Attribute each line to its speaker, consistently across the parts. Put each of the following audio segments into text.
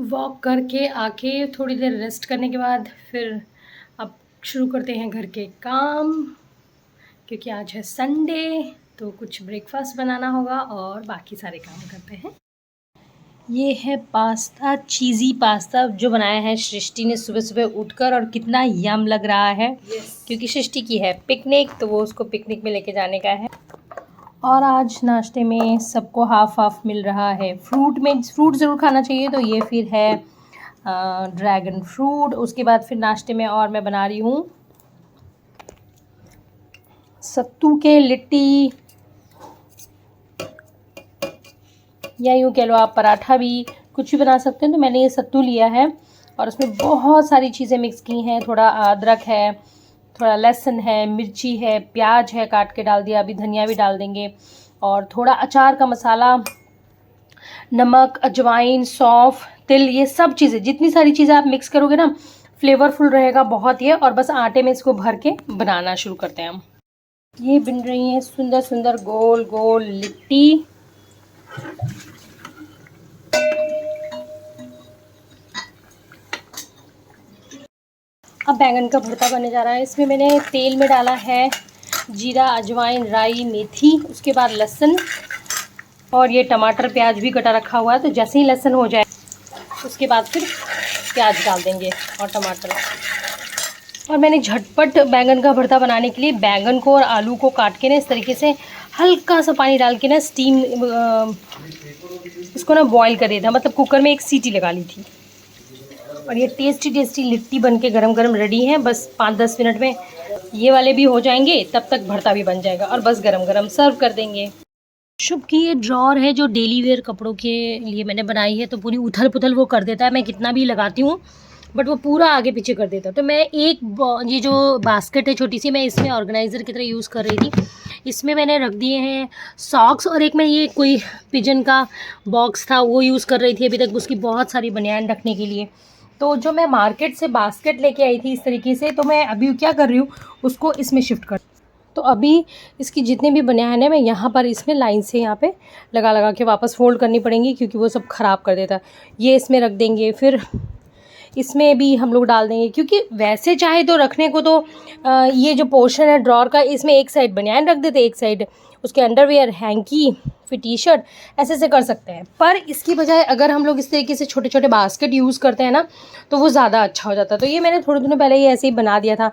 Speaker 1: Walk करके आके थोड़ी देर रेस्ट करने के बाद फिर अब शुरू करते हैं घर के काम, क्योंकि आज है संडे तो कुछ ब्रेकफास्ट बनाना होगा और बाकी सारे काम करते हैं। ये है पास्ता, चीज़ी पास्ता जो बनाया है सृष्टि ने सुबह सुबह उठकर, और कितना यम लग रहा है। क्योंकि सृष्टि की है पिकनिक, तो वो उसको पिकनिक में लेके जाने का है। और आज नाश्ते में सबको हाफ हाफ मिल रहा है। फ्रूट ज़रूर खाना चाहिए, तो ये फिर है ड्रैगन फ्रूट। उसके बाद फिर नाश्ते में और मैं बना रही हूँ सत्तू के लिट्टी, या यूँ कह लो आप पराठा भी, कुछ भी बना सकते हैं। तो मैंने ये सत्तू लिया है और उसमें बहुत सारी चीज़ें मिक्स की हैं। थोड़ा अदरक है, थोड़ा लहसुन है, मिर्ची है, प्याज है, काट के डाल दिया। अभी धनिया भी डाल देंगे, और थोड़ा अचार का मसाला, नमक, अजवाइन, सौंफ, तिल, ये सब चीज़ें, जितनी सारी चीज़ें आप मिक्स करोगे ना, फ्लेवरफुल रहेगा बहुत ये। और बस आटे में इसको भर के बनाना शुरू करते हैं हम। ये बन रही हैं सुंदर सुंदर गोल गोल लिट्टी। अब बैंगन का भरता बनने जा रहा है। इसमें मैंने तेल में डाला है जीरा, अजवाइन, राई, मेथी, उसके बाद लहसुन, और ये टमाटर प्याज भी कटा रखा हुआ है। तो जैसे ही लहसुन हो जाए उसके बाद फिर प्याज डाल देंगे और टमाटर। और मैंने झटपट बैंगन का भरता बनाने के लिए बैंगन को और आलू को काट के ना इस तरीके से हल्का सा पानी डाल के ना स्टीम, इसको ना बॉईल कर दिया था, मतलब कुकर में एक सीटी लगा ली थी। और ये टेस्टी टेस्टी लिट्टी बन के गरम गरम रेडी है। बस 5-10 मिनट में ये वाले भी हो जाएंगे, तब तक भरता भी बन जाएगा और बस गरम गरम सर्व कर देंगे। शुभ की ये ड्रॉर है जो डेली वेयर कपड़ों के लिए मैंने बनाई है। तो पूरी उथल पुथल वो कर देता है, मैं कितना भी लगाती हूँ बट वो पूरा आगे पीछे कर देता है। तो मैं ये जो बास्केट है छोटी सी, मैं इसमें ऑर्गेनाइज़र की तरह यूज़ कर रही थी। इसमें मैंने रख दिए हैं सॉक्स, और एक मैं ये कोई पिजन का बॉक्स था वो यूज़ कर रही थी अभी तक, उसकी बहुत सारी बनियान रखने के लिए। तो जो मैं मार्केट से बास्केट लेके आई थी इस तरीके से, तो मैं अभी क्या कर रही हूँ, उसको इसमें शिफ्ट कर। तो अभी इसकी जितनी भी बनियान है मैं यहाँ पर इसमें लाइन से यहाँ पे लगा लगा के वापस फोल्ड करनी पड़ेंगी, क्योंकि वो सब ख़राब कर देता है। ये इसमें रख देंगे, फिर इसमें भी हम लोग डाल देंगे, क्योंकि वैसे चाहे तो रखने को तो ये जो पोर्शन है ड्रॉर का, इसमें एक साइड बनियान रख देते, एक साइड उसके अंडरवेयर, हैंकी, फिर टी शर्ट, ऐसे ऐसे कर सकते हैं। पर इसकी बजाय अगर हम लोग इस तरीके से छोटे छोटे बास्केट यूज़ करते हैं ना, तो वो ज़्यादा अच्छा हो जाता है। तो ये मैंने थोड़े दिनों पहले ही ऐसे ही बना दिया था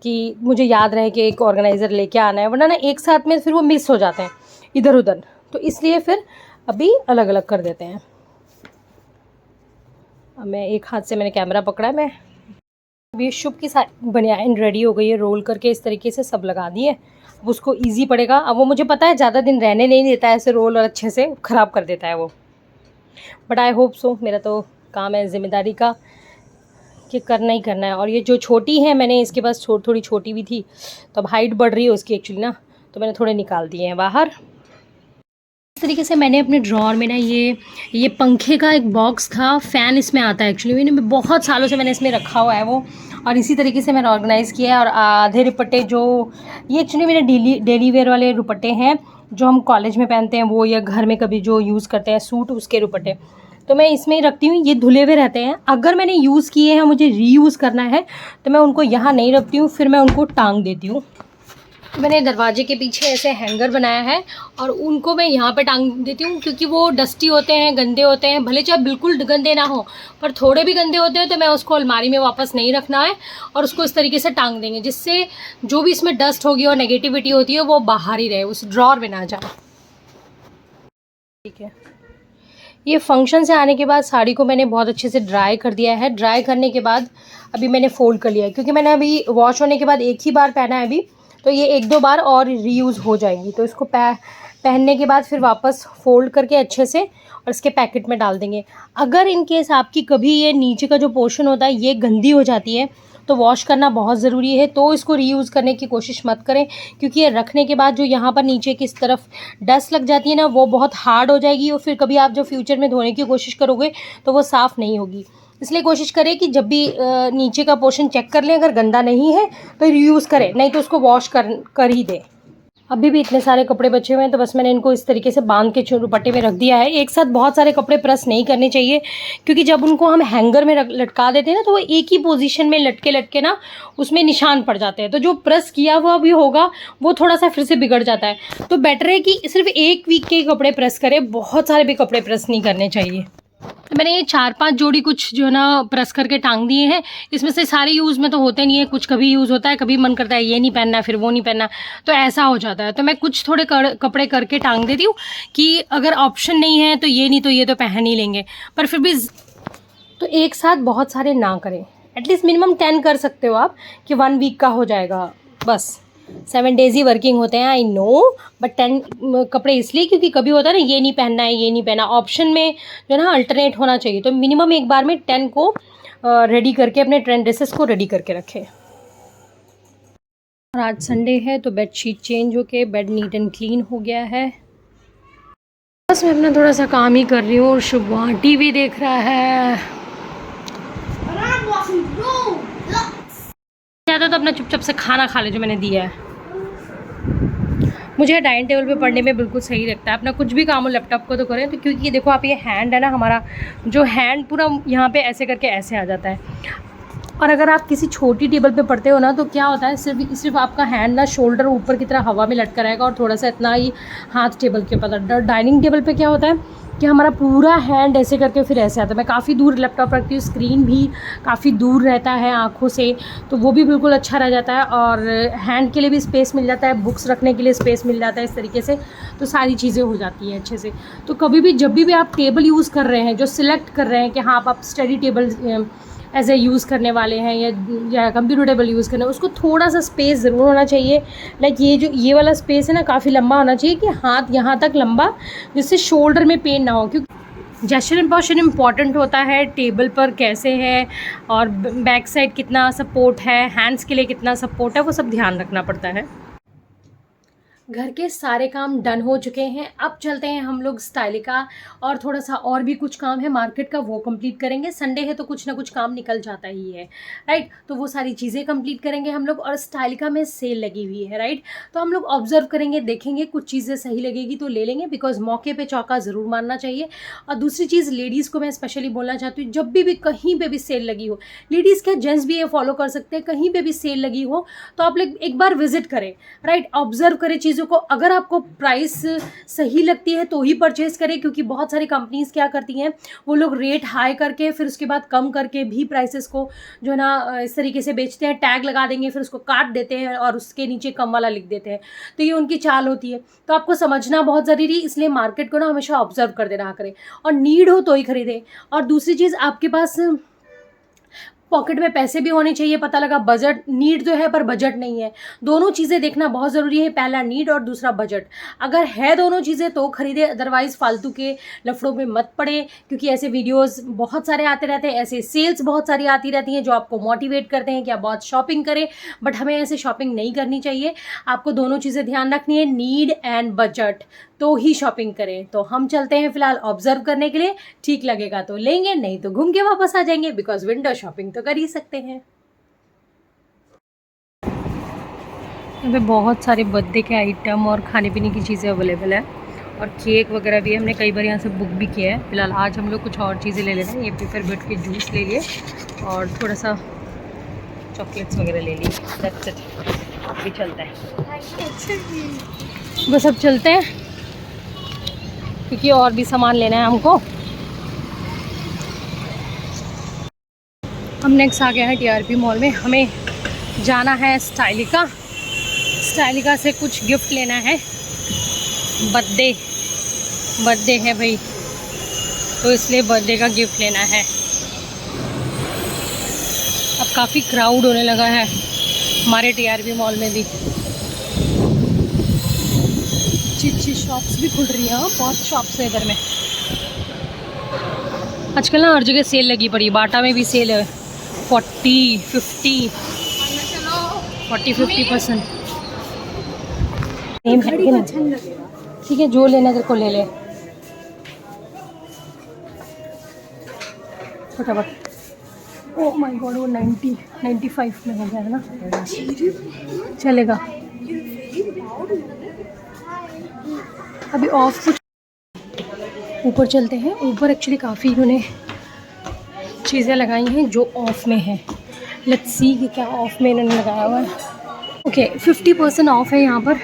Speaker 1: कि मुझे याद रहे कि एक ऑर्गेनाइज़र लेके आना है, वरना ना एक साथ में फिर वो मिस हो जाते हैं इधर उधर। तो इसलिए फिर अभी अलग अलग कर देते हैं। अब मैं एक हाथ से मैंने कैमरा पकड़ा है। मैं अभी शुभ की सारी बनियान रेडी हो गई है, रोल करके इस तरीके से सब लगा दिए। अब उसको इजी पड़ेगा। अब वो मुझे पता है ज़्यादा दिन रहने नहीं देता है ऐसे रोल, और अच्छे से ख़राब कर देता है वो, बट आई होप सो। मेरा तो काम है ज़िम्मेदारी का कि करना ही करना है। और ये जो छोटी है, मैंने इसके पास थोड़ी छोटी भी थी, तो अब हाइट बढ़ रही है उसकी एक्चुअली ना, तो मैंने थोड़े निकाल दिए हैं बाहर। इस तरीके से मैंने अपने ड्रॉर में ना ये पंखे का एक बॉक्स था, फ़ैन इसमें आता है एक्चुअली, मैंने बहुत सालों से मैंने इसमें रखा हुआ है वो, और इसी तरीके से मैंने ऑर्गेनाइज़ किया है। और आधे दुपट्टे जो ये एक्चुअली मेरे डेली वेयर वाले दुपट्टे हैं जो हम कॉलेज में पहनते हैं वो, या घर में कभी जो यूज़ करते हैं सूट, उसके दुपट्टे तो मैं इसमें ही रखती हूँ। ये धुले हुए रहते हैं, अगर मैंने यूज़ किए हैं मुझे रीयूज़ करना है तो मैं उनको यहाँ नहीं रखती हूँ, फिर मैं उनको टांग देती हूँ। मैंने दरवाजे के पीछे ऐसे हैंगर बनाया है और उनको मैं यहाँ पे टांग देती हूँ, क्योंकि वो डस्टी होते हैं, गंदे होते हैं, भले चाहे बिल्कुल गंदे ना हो पर थोड़े भी गंदे होते हैं तो मैं उसको अलमारी में वापस नहीं रखना है, और उसको इस तरीके से टांग देंगे जिससे जो भी इसमें डस्ट होगी और नेगेटिविटी होती है वो बाहर ही रहे, उस ड्रॉर में ना जाए। ठीक है, ये फंक्शन से आने के बाद साड़ी को मैंने बहुत अच्छे से ड्राई कर दिया है। ड्राई करने के बाद अभी मैंने फ़ोल्ड कर लिया है, क्योंकि मैंने अभी वॉश होने के बाद एक ही बार पहना है अभी, तो ये 1-2 बार और रीयूज़ हो जाएंगी। तो इसको पहनने के बाद फिर वापस फ़ोल्ड करके अच्छे से और इसके पैकेट में डाल देंगे। अगर इन केस आपकी कभी ये नीचे का जो पोर्शन होता है ये गंदी हो जाती है तो वॉश करना बहुत ज़रूरी है, तो इसको रीयूज़ करने की कोशिश मत करें, क्योंकि ये रखने के बाद जो यहाँ पर नीचे की इस तरफ डस्ट लग जाती है ना, वो बहुत हार्ड हो जाएगी, और फिर कभी आप जो फ्यूचर में धोने की कोशिश करोगे तो वो साफ़ नहीं होगी। इसलिए कोशिश करें कि जब भी नीचे का पोर्शन चेक कर लें, अगर गंदा नहीं है तो रीयूज़ करें, नहीं तो उसको वॉश कर ही दें। अभी भी इतने सारे कपड़े बचे हुए हैं, तो बस मैंने इनको इस तरीके से बांध के दुपट्टे में रख दिया है। एक साथ बहुत सारे कपड़े प्रेस नहीं करने चाहिए, क्योंकि जब उनको हम हैंगर में लटका देते हैं ना, तो वो एक ही पोजीशन में लटके लटके ना उसमें निशान पड़ जाते हैं, तो जो प्रेस किया हुआ भी होगा वो थोड़ा सा फिर से बिगड़ जाता है। तो बेटर है कि सिर्फ एक वीक के कपड़े प्रेस करें, बहुत सारे भी कपड़े प्रेस नहीं करने चाहिए। तो मैंने ये 4-5 जोड़ी कुछ जो है ना प्रेस करके टांग दिए हैं। इसमें से सारे यूज़ में तो होते नहीं है, कुछ कभी यूज़ होता है, कभी मन करता है ये नहीं पहनना फिर वो नहीं पहनना, तो ऐसा हो जाता है। तो मैं कुछ थोड़े कपड़े करके टांग देती हूँ कि अगर ऑप्शन नहीं है तो ये नहीं तो ये तो पहन ही लेंगे, पर फिर भी तो एक साथ बहुत सारे ना करें। एटलीस्ट मिनिमम 10 कर सकते हो आप, कि 1 वीक का हो जाएगा बस। 7 डेज़ ही वर्किंग होते हैं, आई नो, बट 10 कपड़े इसलिए क्योंकि कभी होता है ना ये नहीं पहनना है ये नहीं पहना, ऑप्शन में जो है ना अल्टरनेट होना चाहिए। तो मिनिमम एक बार में 10 को रेडी करके अपने ट्रेंड ड्रेसेस को रेडी करके रखें। और आज संडे है तो बेडशीट चेंज होके बेड नीट एंड क्लीन हो गया है। बस मैं अपना थोड़ा सा काम ही कर रही हूँ और शुभवान टीवी देख रहा है। ज़्यादा तो अपना चुपचाप से खाना खा ले जो मैंने दिया है। मुझे डाइनिंग टेबल पे पढ़ने में बिल्कुल सही लगता है। अपना कुछ भी काम हो लैपटॉप को तो करें, तो क्योंकि देखो आप ये हैंड है ना, हमारा जो हैंड पूरा यहाँ पे ऐसे करके ऐसे आ जाता है। और अगर आप किसी छोटी टेबल पे पढ़ते हो ना, तो क्या होता है सिर्फ आपका हैंड ना शोल्डर ऊपर की तरह हवा में लटका रहेगा और थोड़ा सा इतना ही हाथ टेबल के ऊपर। डाइनिंग टेबल पे क्या होता है कि हमारा पूरा हैंड ऐसे करके फिर ऐसे आता है। मैं काफ़ी दूर लैपटॉप रखती हूँ, स्क्रीन भी काफ़ी दूर रहता है आँखों से, तो वो भी बिल्कुल अच्छा रह जाता है। और हैंड के लिए भी स्पेस मिल जाता है, बुक्स रखने के लिए स्पेस मिल जाता है इस तरीके से, तो सारी चीज़ें हो जाती हैं अच्छे से। तो कभी भी जब भी आप टेबल यूज़ कर रहे हैं, जो सिलेक्ट कर रहे हैं कि हाँ आप study table as a use करने वाले हैं या कंप्यूटर टेबल यूज़ करना है, उसको थोड़ा सा स्पेस ज़रूर होना चाहिए। लाइक ये वाला स्पेस है ना काफ़ी लंबा होना चाहिए, कि हाथ यहाँ तक लंबा, जिससे शोल्डर में पेन ना हो। क्योंकि जेस्चर एंड पोस्चर इम्पॉर्टेंट होता है, टेबल पर कैसे है और बैक साइड कितना सपोर्ट है, हैंड्स के लिए कितना सपोर्ट है, वो सब ध्यान रखना पड़ता है। घर के सारे काम डन हो चुके हैं, अब चलते हैं हम लोग स्टाइलिका, और थोड़ा सा और भी कुछ काम है मार्केट का, वो कंप्लीट करेंगे। संडे है तो कुछ ना कुछ काम निकल जाता ही है, राइट। तो वो सारी चीज़ें कंप्लीट करेंगे हम लोग। और स्टाइलिका में सेल लगी हुई है, राइट, तो हम लोग ऑब्जर्व करेंगे, देखेंगे, कुछ चीज़ें सही लगेगी तो ले लेंगे, बिकॉज मौके पर चौका ज़रूर मारना चाहिए। और दूसरी चीज़ लेडीज़ को मैं स्पेशली बोलना चाहती हूँ, जब भी कहीं पर भी सेल लगी हो, लेडीज़ क्या जेंट्स भी ये फॉलो कर सकते हैं, कहीं पर भी सेल लगी हो तो आप लोग एक बार विजिट करें, राइट, ऑब्जर्व करें चीज़ों को। अगर आपको प्राइस सही लगती है तो ही परचेज करें, क्योंकि बहुत सारी कंपनीज क्या करती हैं, वो लोग रेट हाई करके फिर उसके बाद कम करके भी प्राइसेस को जो है ना इस तरीके से बेचते हैं। टैग लगा देंगे, फिर उसको काट देते हैं और उसके नीचे कम वाला लिख देते हैं, तो ये उनकी चाल होती है। तो आपको समझना बहुत ज़रूरी, इसलिए मार्केट को ना हमेशा ऑब्जर्व करते रहा करें, और नीड हो तो ही खरीदें। और दूसरी चीज़, आपके पास पॉकेट में पैसे भी होने चाहिए। पता लगा बजट, नीड तो है पर बजट नहीं है, दोनों चीज़ें देखना बहुत ज़रूरी है, पहला नीड और दूसरा बजट। अगर है दोनों चीज़ें तो खरीदे, अदरवाइज़ फालतू के लफड़ों में मत पड़े, क्योंकि ऐसे वीडियोस बहुत सारे आते रहते हैं, ऐसे सेल्स बहुत सारी आती रहती हैं जो आपको मोटिवेट करते हैं कि आप बहुत शॉपिंग करें, बट हमें ऐसे शॉपिंग नहीं करनी चाहिए। आपको दोनों चीज़ें ध्यान रखनी है, नीड एंड बजट, तो ही शॉपिंग करें। तो हम चलते हैं फिलहाल ऑब्जर्व करने के लिए, ठीक लगेगा तो लेंगे, नहीं तो घूम के वापस आ जाएंगे, बिकॉज विंडो शॉपिंग तो कर ही सकते हैं। यहाँ पे बहुत सारे बर्थडे के आइटम और खाने पीने की चीज़ें अवेलेबल है, और केक वगैरह भी हमने कई बार यहाँ से बुक भी किया है। फिलहाल आज हम लोग कुछ और चीज़ें ले रहे हैं, ये पेपरमिंट के जूस ले लिए और थोड़ा सा चॉकलेट्स वगैरह ले लिए, दैट्स इट। अब भी चलता है, बस अब चलते हैं, क्योंकि और भी सामान लेना है हमको। हम नेक्स्ट आ गया है टीआरपी मॉल में, हमें जाना है स्टाइलिका। स्टाइलिका से कुछ गिफ्ट लेना है, बर्थडे है भाई, तो इसलिए बर्थडे का गिफ्ट लेना है। अब काफ़ी क्राउड होने लगा है हमारे टीआरपी मॉल में भी, अच्छी शॉप्स भी खुल रही हैं, बहुत शॉप्स है इधर में। आजकल ना हर जगह सेल लगी पड़ी, बाटा में भी सेल है, 40-50% ठीक है, जो लेना तेरे को ले ले फटाफट। ओह माय गॉड, वो 95 में हो गया है ना, चलेगा। अभी ऑफ कुछ ऊपर चलते हैं। ऊपर एक्चुअली काफ़ी इन्होंने चीज़ें लगाई हैं जो ऑफ में है। लेट्स सी कि क्या ऑफ में इन्होंने लगाया हुआ है। ओके 50% ऑफ है यहाँ पर।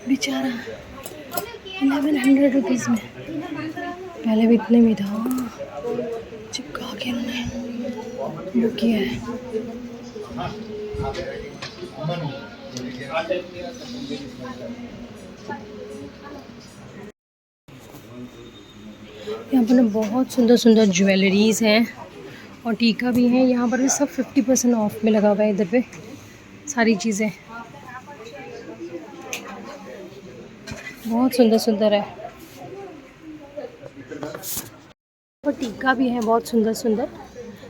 Speaker 1: बेचारा 1100 रुपीज़ में, पहले भी इतने में था। चिपका के उन्होंने वो किया है। यहाँ पर ना बहुत सुंदर सुंदर ज्वेलरीज़ हैं और टीका भी है। यहाँ पर भी सब 50% ऑफ में लगा हुआ है। इधर पे सारी चीज़ें बहुत सुंदर सुंदर है। और टीका भी है बहुत सुंदर सुंदर।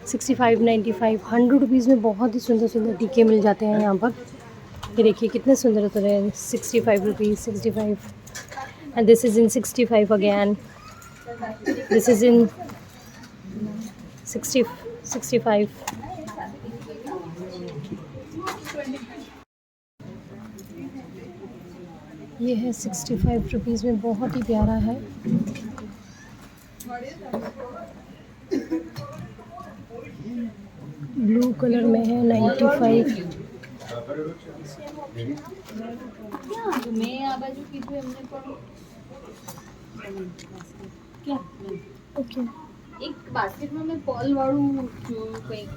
Speaker 1: 65, 95, 100 रुपीज़ में बहुत ही सुंदर सुंदर टीके मिल जाते हैं यहाँ पर। ये देखिए कितने सुंदर होते हैं। 65 rupees, 65 and this is in 65 again. This is in 65। ये है 65 रुपीज़ में, बहुत ही प्यारा है। ब्लू कलर में है 95। ओके
Speaker 2: એક બાસ્કેટમાં મેં પર્લ વાળું જોયું કંઈક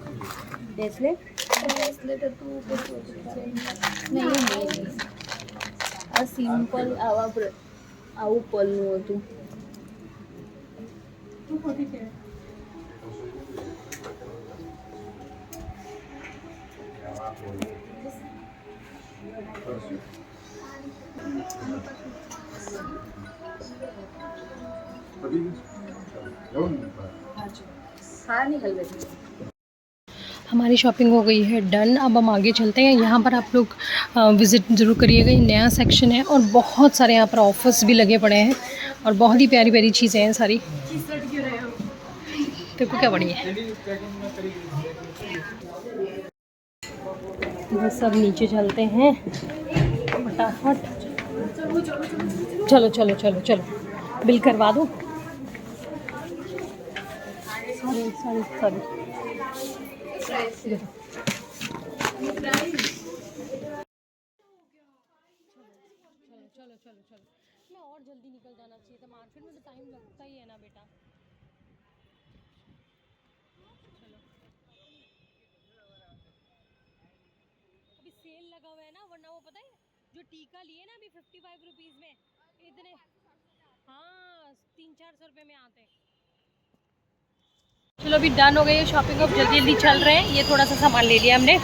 Speaker 2: બ્રેસલેટ હતું નહીં આ સિમ્પલ આવું પર્લનું હતું. हाँ निकल गई.
Speaker 1: हमारी शॉपिंग हो गई है डन। अब हम आगे चलते हैं। यहाँ पर आप लोग विज़िट ज़रूर करिएगा। ये नया सेक्शन है और बहुत सारे यहाँ पर ऑफर्स भी लगे पड़े हैं और बहुत ही प्यारी प्यारी चीज़ें हैं सारी। देखो क्या बढ़िया है। बस सब नीचे चलते हैं फटाफट। चलो चलो चलो चलो बिल करवा दो। Sorry sorry sorry. चलो चलो चलो चलो मैं और जल्दी निकल जाना चाहिए था। मार्केट में तो टाइम लगता ही है ना बेटा। चलो अभी सेल लगा हुआ है ना, वरना वो पता है जो टीका लिए ना अभी 55 रुपीज़ में इतने, हाँ 300-400 रुपये में आते। चलो अभी डन हो गई है शॉपिंग। अब जल्दी जल्दी चल रहे हैं। ये थोड़ा सा सामान ले लिया हमने।